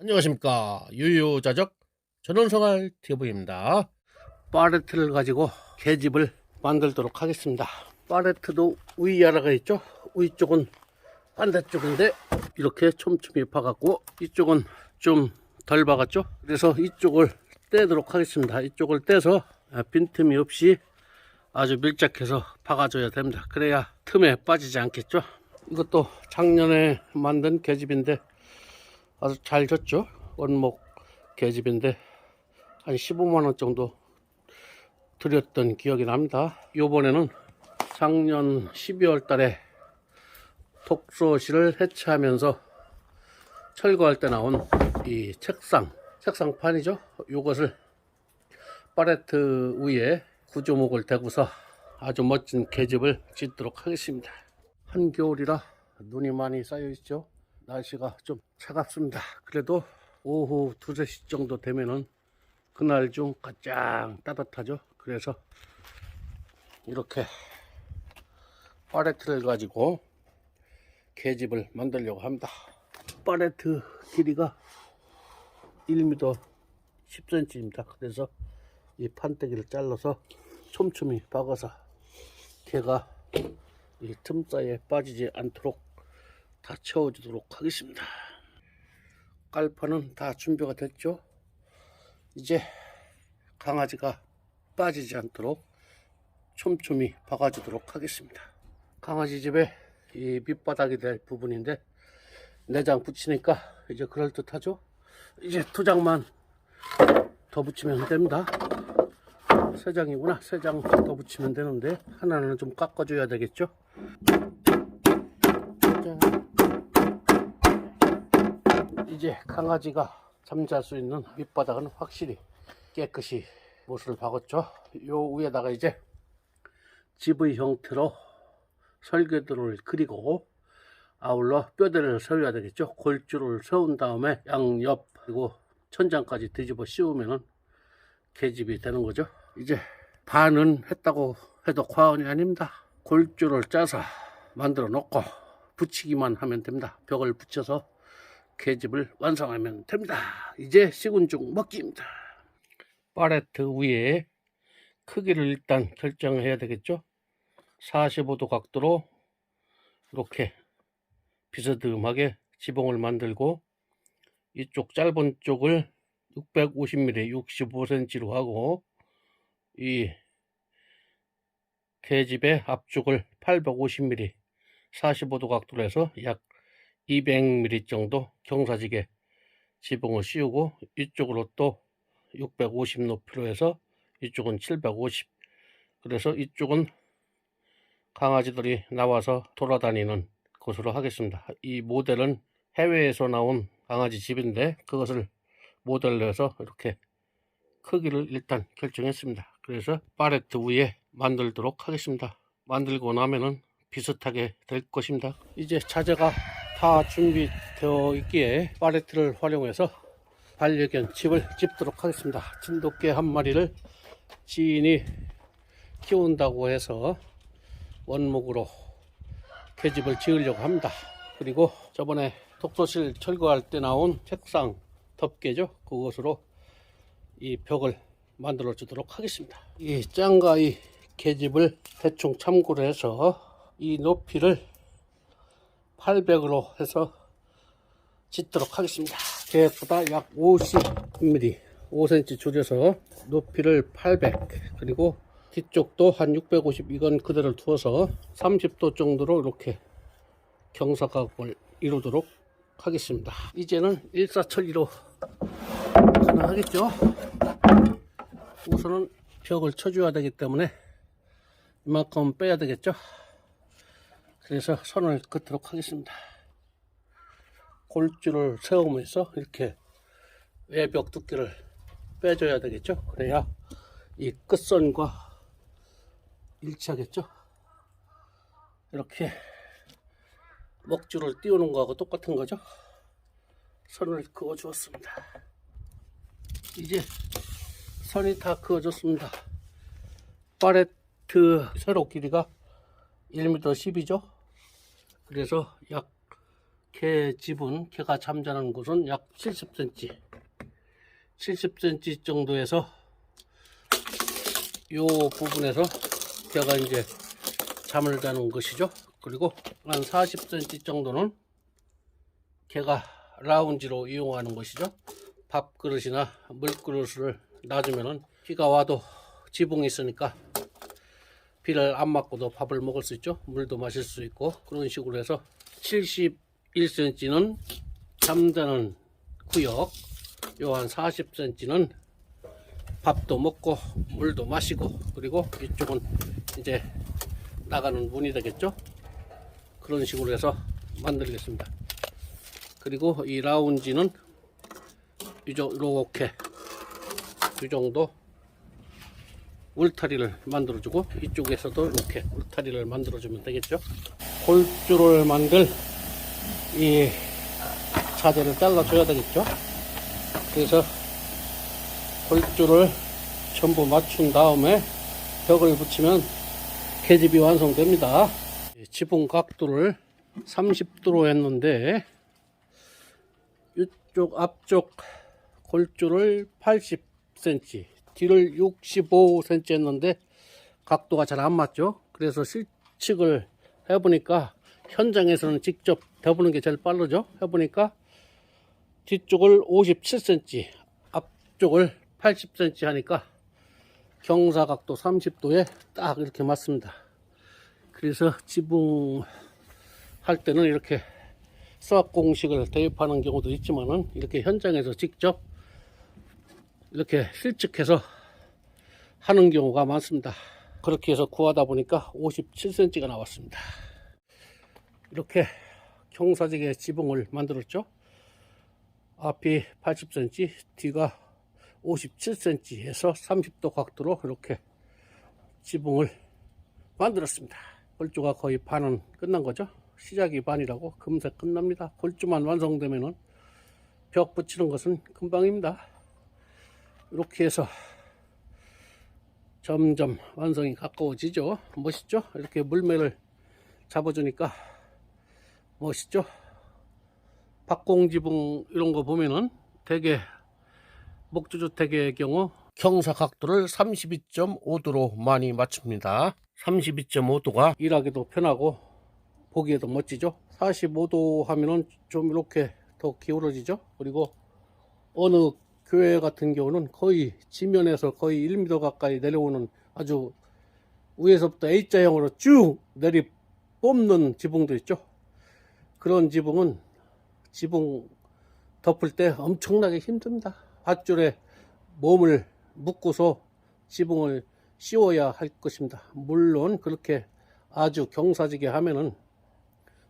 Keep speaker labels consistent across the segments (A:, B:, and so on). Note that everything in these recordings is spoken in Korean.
A: 안녕하십니까, 유유자적 전원생활 TV입니다. 팔레트를 가지고 계집을 만들도록 하겠습니다. 팔레트도 위아래가 있죠. 위쪽은 반대쪽인데 이렇게 촘촘히 파갖고 이쪽은 좀 덜 박았죠. 그래서 이쪽을 떼도록 하겠습니다. 이쪽을 떼서 빈틈이 없이 아주 밀착해서 박아줘야 됩니다. 그래야 틈에 빠지지 않겠죠. 이것도 작년에 만든 계집인데 아주 잘 졌죠. 원목 계집인데 한 15만원 정도 드렸던 기억이 납니다. 요번에는 작년 12월 달에 독서실을 해체하면서 철거할 때 나온 이 책상판이죠. 요것을 팔레트 위에 구조목을 대고서 아주 멋진 계집을 짓도록 하겠습니다. 한겨울이라 눈이 많이 쌓여 있죠. 날씨가 좀 차갑습니다. 그래도 오후 2, 3시 정도 되면은 그날 중 가장 따뜻하죠. 그래서 이렇게 팔레트를 가지고 계집을 만들려고 합니다. 팔레트 길이가 1m 10cm입니다. 그래서 이 판때기를 잘라서 촘촘히 박아서 개가 이 틈 사이에 빠지지 않도록 다 채워주도록 하겠습니다. 깔판은 다 준비가 됐죠. 이제 강아지가 빠지지 않도록 촘촘히 박아주도록 하겠습니다. 강아지 집에 이 밑바닥이 될 부분인데 내장 붙이니까 이제 그럴듯하죠. 이제 2장만 더 붙이면 됩니다. 3장이구나. 3장 더 붙이면 되는데 하나는 좀 깎아줘야 되겠죠. 이제 강아지가 잠잘 수 있는 밑바닥은 확실히 깨끗이 못을 박았죠. 요 위에다가 이제 GV 형태로 설계도를 그리고 아울러 뼈대를 세워야 되겠죠. 골줄을 세운 다음에 양옆 그리고 천장까지 뒤집어 씌우면은 계집이 되는 거죠. 이제 반은 했다고 해도 과언이 아닙니다. 골줄을 짜서 만들어 놓고 붙이기만 하면 됩니다. 벽을 붙여서 계집을 완성하면 됩니다. 이제 식은 죽 먹기입니다. 팔레트 위에 크기를 일단 결정해야 되겠죠. 45도 각도로 이렇게 비스듬하게 지붕을 만들고 이쪽 짧은 쪽을 650mm 65cm로 하고 이 계집의 앞쪽을 850mm 45도 각도로 해서 약 200mm 정도 경사지게 지붕을 씌우고 이쪽으로 또 650 높이로 해서 이쪽은 750. 그래서 이쪽은 강아지들이 나와서 돌아다니는 곳으로 하겠습니다. 이 모델은 해외에서 나온 강아지 집인데 그것을 모델로 해서 이렇게 크기를 일단 결정했습니다. 그래서 팔레트 위에 만들도록 하겠습니다. 만들고 나면은 비슷하게 될 것입니다. 이제 자재가 다 준비되어 있기에 팔레트를 활용해서 반려견 집을 짓도록 하겠습니다. 진돗개 한 마리를 지인이 키운다고 해서 원목으로 계집을 지으려고 합니다. 그리고 저번에 독서실 철거할 때 나온 책상 덮개죠. 그것으로 이 벽을 만들어 주도록 하겠습니다. 이 짱가이 계집을 대충 참고로 해서 이 높이를 800으로 해서 짓도록 하겠습니다. 계획보다 약 50mm 5cm 줄여서 높이를 800 그리고 뒤쪽도 한 650 이건 그대로 두어서 30도 정도로 이렇게 경사각을 이루도록 하겠습니다. 이제는 일사천리로 가능하겠죠. 우선은 벽을 쳐줘야 되기 때문에 이만큼 빼야 되겠죠. 그래서 선을 긋도록 하겠습니다. 골줄을 세우면서 이렇게 외벽 두께를 빼줘야 되겠죠. 그래야 이 끝선과 일치하겠죠. 이렇게 먹줄을 띄우는 거하고 똑같은 거죠. 선을 그어 주었습니다. 이제 선이 다 그어졌습니다. 팔레트 세로 길이가 1m 10이죠. 그래서 약 개 집은 개가 잠자는 곳은 약 70cm 정도에서 요 부분에서 개가 이제 잠을 자는 것이죠. 그리고 한 40cm 정도는 개가 라운지로 이용하는 것이죠. 밥그릇이나 물그릇을 놔주면은 비가 와도 지붕이 있으니까 비를 안 맞고도 밥을 먹을 수 있죠. 물도 마실 수 있고, 그런 식으로 해서 71cm는 잠자는 구역, 요 한 40cm는 밥도 먹고 물도 마시고, 그리고 이쪽은 이제 나가는 문이 되겠죠. 그런 식으로 해서 만들겠습니다. 그리고 이 라운지는 이렇게 이 정도 울타리를 만들어주고, 이쪽에서도 이렇게 울타리를 만들어주면 되겠죠. 골조를 만들 이 자재를 잘라줘야 되겠죠. 그래서 골조를 전부 맞춘 다음에 벽을 붙이면 개집이 완성됩니다. 지붕 각도를 30도로 했는데 이쪽 앞쪽 골조를 80cm, 뒤를 65cm 했는데 각도가 잘 안 맞죠. 그래서 실측을 해보니까, 현장에서는 직접 해보는 게 제일 빠르죠. 해보니까 뒤쪽을 57cm, 앞쪽을 80cm 하니까 경사각도 30도에 딱 이렇게 맞습니다. 그래서 지붕 할 때는 이렇게 수학 공식을 대입하는 경우도 있지만은, 이렇게 현장에서 직접 이렇게 실측해서 하는 경우가 많습니다. 그렇게 해서 구하다 보니까 57cm가 나왔습니다. 이렇게 경사지게 지붕을 만들었죠. 앞이 80cm, 뒤가 57cm에서 30도 각도로 이렇게 지붕을 만들었습니다. 골조가 거의 반은 끝난 거죠. 시작이 반이라고 금세 끝납니다. 골조만 완성되면은 벽 붙이는 것은 금방입니다. 이렇게 해서 점점 완성이 가까워지죠. 멋있죠? 이렇게 물매를 잡아주니까 멋있죠? 박공지붕 이런 거 보면은 대개 목조주택의 경우 경사 각도를 32.5도로 많이 맞춥니다. 32.5도가 일하기도 편하고 보기에도 멋지죠. 45도 하면은 좀 이렇게 더 기울어지죠. 그리고 어느 교회 같은 경우는 거의 지면에서 거의 1m 가까이 내려오는, 아주 위에서부터 A자형으로 쭉 내리 뽑는 지붕도 있죠. 그런 지붕은 지붕 덮을 때 엄청나게 힘듭니다. 밧줄에 몸을 묶고서 지붕을 씌워야 할 것입니다. 물론 그렇게 아주 경사지게 하면은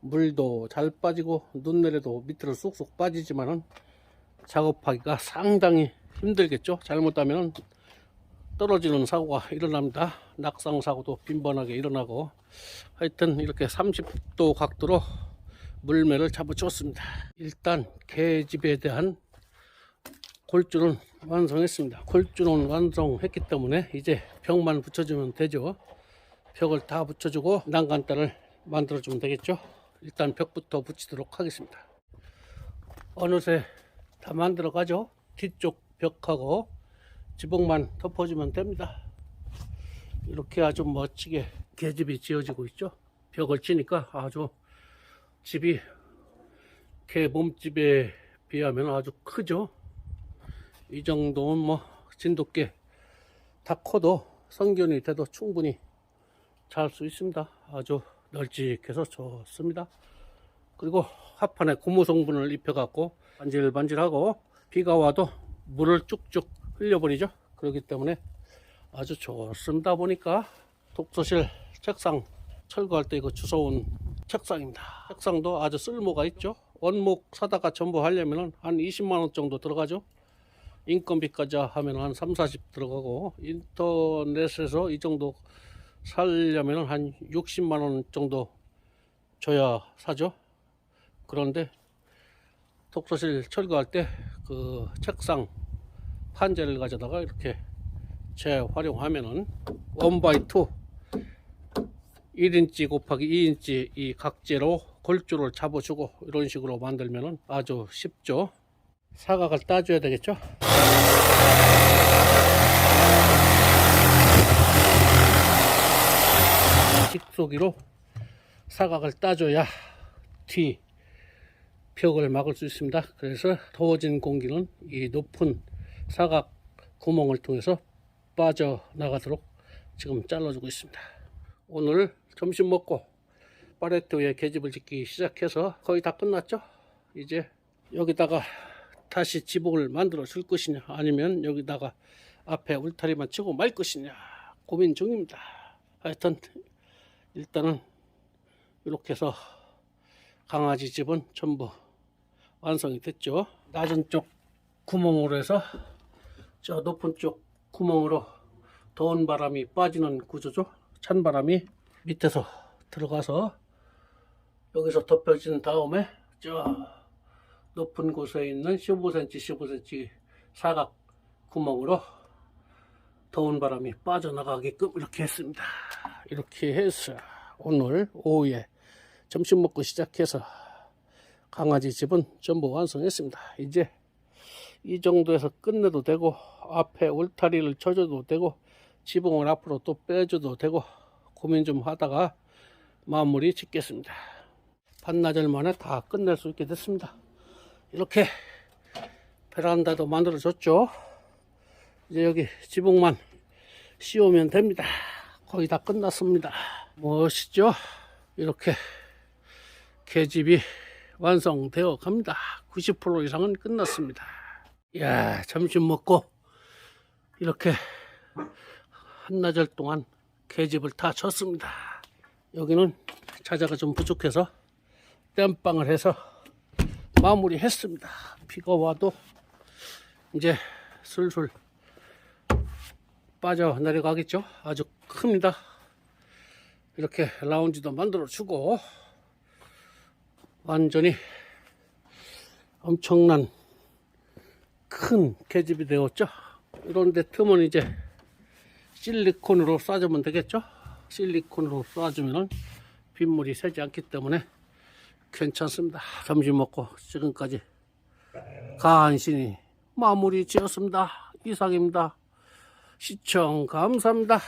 A: 물도 잘 빠지고 눈 내려도 밑으로 쑥쑥 빠지지만은 작업하기가 상당히 힘들겠죠. 잘못하면 떨어지는 사고가 일어납니다. 낙상 사고도 빈번하게 일어나고, 하여튼 이렇게 30도 각도로 물매를 잡아주었습니다. 일단 개집에 대한 골조는 완성했습니다. 골조는 완성했기 때문에 이제 벽만 붙여주면 되죠. 벽을 다 붙여주고 난간단을 만들어주면 되겠죠. 일단 벽부터 붙이도록 하겠습니다. 어느새 다 만들어 가죠. 뒤쪽 벽하고 지붕만 덮어주면 됩니다. 이렇게 아주 멋지게 개집이 지어지고 있죠. 벽을 치니까 아주 집이 개 몸집에 비하면 아주 크죠. 이 정도면 뭐 진돗개 다 커도 성견이 돼도 충분히 잘 수 있습니다. 아주 널찍해서 좋습니다. 그리고 하판에 고무 성분을 입혀 갖고 반질반질하고 비가 와도 물을 쭉쭉 흘려버리죠. 그렇기 때문에 아주 좋습니다. 보니까 독서실 책상 철거할 때 이거 주워온 책상입니다. 책상도 아주 쓸모가 있죠. 원목 사다가 전부 하려면 한 20만원 정도 들어가죠. 인건비까지 하면 한 3, 40 들어가고, 인터넷에서 이 정도 살려면 한 60만원 정도 줘야 사죠. 그런데 독서실 철거할 때 그 책상 판재를 가져다가 이렇게 재활용하면은 1x2 1인치 곱하기 2인치 이 각재로 골조를 잡아주고 이런 식으로 만들면 아주 쉽죠. 사각을 따줘야 되겠죠. 직소기로 사각을 따줘야 뒤 벽을 막을 수 있습니다. 그래서 더워진 공기는 이 높은 사각 구멍을 통해서 빠져나가도록 지금 잘라주고 있습니다. 오늘 점심 먹고 파레토에 계집을 짓기 시작해서 거의 다 끝났죠. 이제 여기다가 다시 지붕을 만들어 줄 것이냐, 아니면 여기다가 앞에 울타리만 치고 말 것이냐 고민 중입니다. 하여튼 일단은 이렇게 해서 강아지 집은 전부 완성이 됐죠. 낮은 쪽 구멍으로 해서 저 높은 쪽 구멍으로 더운 바람이 빠지는 구조죠. 찬 바람이 밑에서 들어가서 여기서 덮여진 다음에 저 높은 곳에 있는 15cm 15cm 사각 구멍으로 더운 바람이 빠져나가게끔 이렇게 했습니다. 이렇게 해서 오늘 오후에 점심 먹고 시작해서 강아지 집은 전부 완성했습니다. 이제 이 정도에서 끝내도 되고 앞에 울타리를 쳐줘도 되고 지붕을 앞으로 또 빼줘도 되고 고민 좀 하다가 마무리 짓겠습니다. 반나절 만에 다 끝낼 수 있게 됐습니다. 이렇게 베란다도 만들어 줬죠. 이제 여기 지붕만 씌우면 됩니다. 거의 다 끝났습니다. 멋있죠? 이렇게 계집이 완성되어 갑니다. 90% 이상은 끝났습니다. 이야, 점심 먹고 이렇게 한나절 동안 계집을 다 쳤습니다. 여기는 자재가 좀 부족해서 땜빵을 해서 마무리 했습니다. 비가 와도 이제 슬슬 빠져 내려가겠죠. 아주 큽니다. 이렇게 라운지도 만들어 주고 완전히 엄청난 큰 계집이 되었죠. 이런데 틈은 이제 실리콘으로 쏴주면 되겠죠. 실리콘으로 쏴주면 빗물이 새지 않기 때문에 괜찮습니다. 점심 먹고 지금까지 간신히 마무리 지었습니다. 이상입니다. 시청 감사합니다.